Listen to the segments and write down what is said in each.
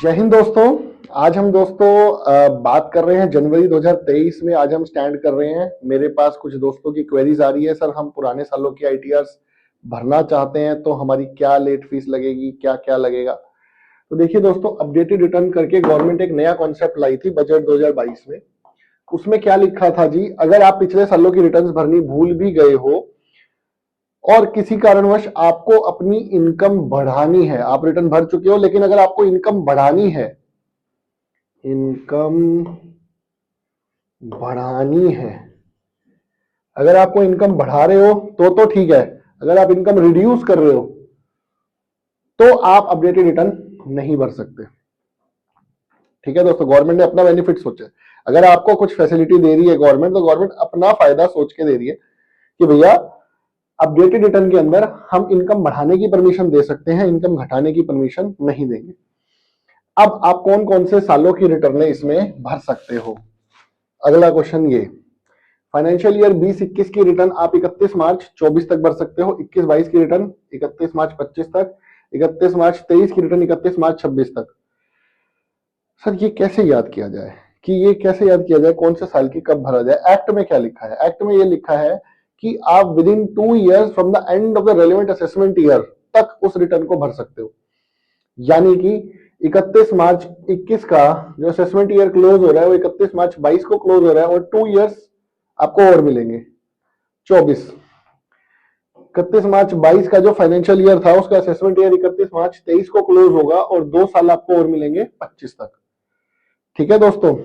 जय हिंद दोस्तों। आज हम बात कर रहे हैं जनवरी 2023 में। आज हम स्टैंड कर रहे हैं। मेरे पास कुछ दोस्तों की क्वेरीज आ रही है, सर हम पुराने सालों की आईटीआर्स भरना चाहते हैं तो हमारी क्या लेट फीस लगेगी, क्या क्या लगेगा। तो देखिए दोस्तों, अपडेटेड रिटर्न करके गवर्नमेंट एक नया कॉन्सेप्ट लाई थी बजट 2022 में। उसमें क्या लिखा था जी, अगर आप पिछले सालों की रिटर्न भरनी भूल भी गए हो और किसी कारणवश आपको अपनी इनकम बढ़ानी है, आप रिटर्न भर चुके हो लेकिन अगर आपको इनकम बढ़ानी है, अगर आपको इनकम बढ़ा रहे हो तो ठीक है। अगर आप इनकम रिड्यूस कर रहे हो तो आप अपडेटेड रिटर्न नहीं भर सकते। ठीक है दोस्तों, गवर्नमेंट ने अपना बेनिफिट सोचा है। अगर आपको कुछ फैसिलिटी दे रही है गवर्नमेंट, तो गवर्नमेंट अपना फायदा सोच के दे रही है कि भैया अपडेटेड रिटर्न के अंदर हम इनकम बढ़ाने की परमिशन दे सकते हैं, इनकम घटाने की परमिशन नहीं देंगे। अब आप कौन कौन से सालों की रिटर्न इसमें भर सकते हो। अगला क्वेश्चन ये, फाइनेंशियल ईयर 20-21 की रिटर्न आप 31 मार्च 24 तक भर सकते हो, 21-22 की रिटर्न 31 मार्च 25 तक, 31 मार्च 23 की रिटर्न 31 मार्च 26 तक। सर ये कैसे याद किया जाए कौन से साल की कब भरा जाए। एक्ट में क्या लिखा है? एक्ट में ये लिखा है कि आप with in 2 years from the end of the relevant assessment year तक उस रिटर्न को भर सकते हो। यानी कि 31 मार्च 21 का जो असेसमेंट ईयर क्लोज हो रहा है वो 31 मार्च 22 को क्लोज हो रहा है और 2 years आपको और मिलेंगे 24। 31 मार्च 22 का जो फाइनेंशियल ईयर था उसका असेसमेंट ईयर 31 मार्च 23 को क्लोज होगा और 2 साल आपको और मिलेंगे 25 तक। ठीक है दोस्तों,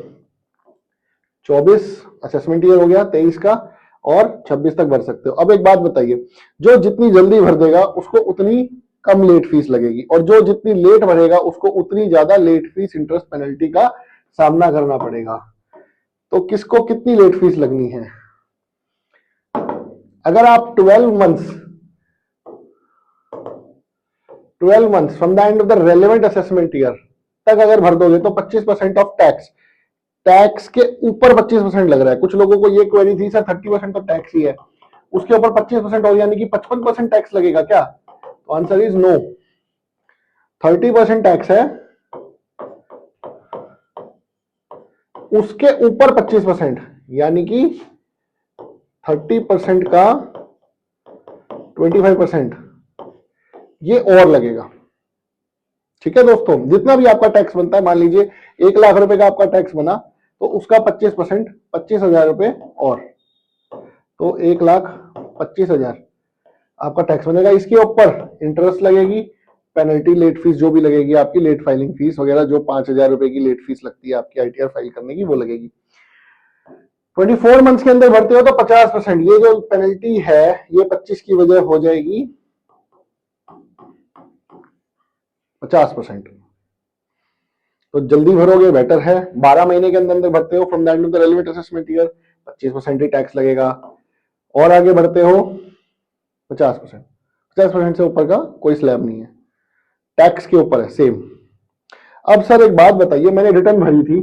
24 असेसमेंट ईयर हो गया 23 का और 26 तक भर सकते हो। अब एक बात बताइए, जो जितनी जल्दी भर देगा उसको उतनी कम लेट फीस लगेगी और जो जितनी लेट भरेगा उसको उतनी ज्यादा लेट फीस इंटरेस्ट पेनल्टी का सामना करना पड़ेगा। तो किसको कितनी लेट फीस लगनी है? अगर आप 12 months from the end of the relevant assessment year तक अगर भर दोगे तो 25% ऑफ टैक्स के ऊपर 25% लग रहा है। कुछ लोगों को ये क्वेरी थी, सर 30% तो टैक्स ही है, उसके ऊपर 25% और यानी कि 55% टैक्स लगेगा क्या? तो आंसर इज नो। 30% टैक्स है, उसके ऊपर 25% यानी कि 30% का 25% ये और लगेगा। ठीक है दोस्तों, जितना भी आपका टैक्स बनता है, मान लीजिए 1 लाख रुपए का आपका टैक्स बना तो उसका 25% 25,000 रुपए और, तो 1,25,000 आपका टैक्स बनेगा। इसके ऊपर इंटरेस्ट लगेगी, पेनल्टी, लेट फीस जो भी लगेगी आपकी, लेट फाइलिंग फीस वगैरह, जो 5,000 रुपए की लेट फीस लगती है आपकी आईटीआर फाइल करने की, वो लगेगी। 24 मंथ्स के अंदर भरते हो तो 50%, ये जो पेनल्टी है ये 25 की वजह हो जाएगी 50%। तो जल्दी भरोगे बेटर है। 12 महीने के अंदर भरते हो from the end of the relevant assessment year, 25% he tax लगेगा और आगे बढ़ते हो 50%। 50% से ऊपर का कोई स्लैब नहीं है, टैक्स के ऊपर है सेम। अब सर एक बात बताइए, मैंने रिटर्न भरी थी,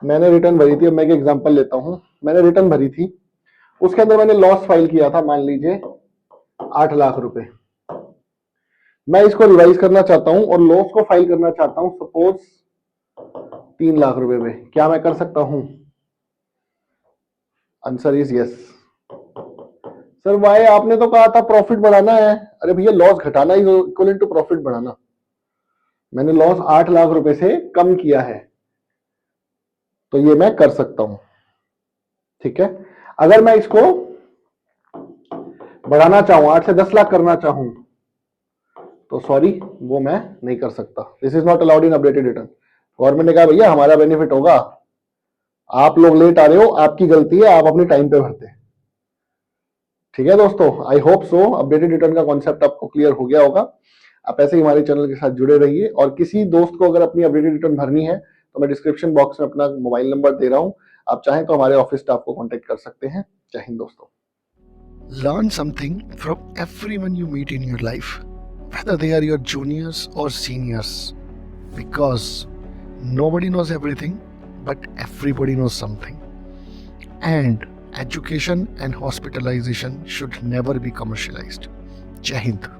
अब मैं एक एग्जांपल लेता हूं। मैंने रिटर्न भरी थी, उसके अंदर मैंने लॉस फाइल किया था, मान लीजिए 8 लाख रुपए। मैं इसको रिवाइज करना चाहता हूं और लॉस को फाइल करना चाहता हूं सपोज 3 लाख रुपए में, क्या मैं कर सकता हूं? Answer is yes. Sir why, आपने तो कहा था प्रॉफिट बढ़ाना है। अरे भैया, लॉस घटाना इज इक्विवेलेंट टू प्रॉफिट बढ़ाना। मैंने लॉस 8 लाख रुपए से कम किया है तो ये मैं कर सकता हूं। ठीक है, अगर मैं इसको बढ़ाना चाहूं, 8 से 10 लाख करना चाहूं, तो सॉरी वो मैं नहीं कर सकता। This is not allowed in updated return. Government ने कहा भैया हमारा बेनिफिट होगा, आप लोग लेट आ रहे हो, आपकी गलती है, आप अपने टाइम पे भरते। ठीक है दोस्तों, I hope so updated return का कॉन्सेप्ट आपको क्लियर हो गया होगा। आप ऐसे ही हमारे चैनल के साथ जुड़े रहिए और किसी दोस्त को अगर अपनी अपडेटेड रिटर्न भरनी है तो मैं डिस्क्रिप्शन बॉक्स में अपना मोबाइल नंबर दे रहा हूं, आप चाहें तो हमारे ऑफिस स्टाफ को कांटेक्ट कर सकते हैं। जय हिंद दोस्तों। Learn something from everyone you meet in your life, whether they are your juniors or seniors, because nobody knows everything, but everybody knows something. And education and hospitalization should never be commercialized. Jai Hind.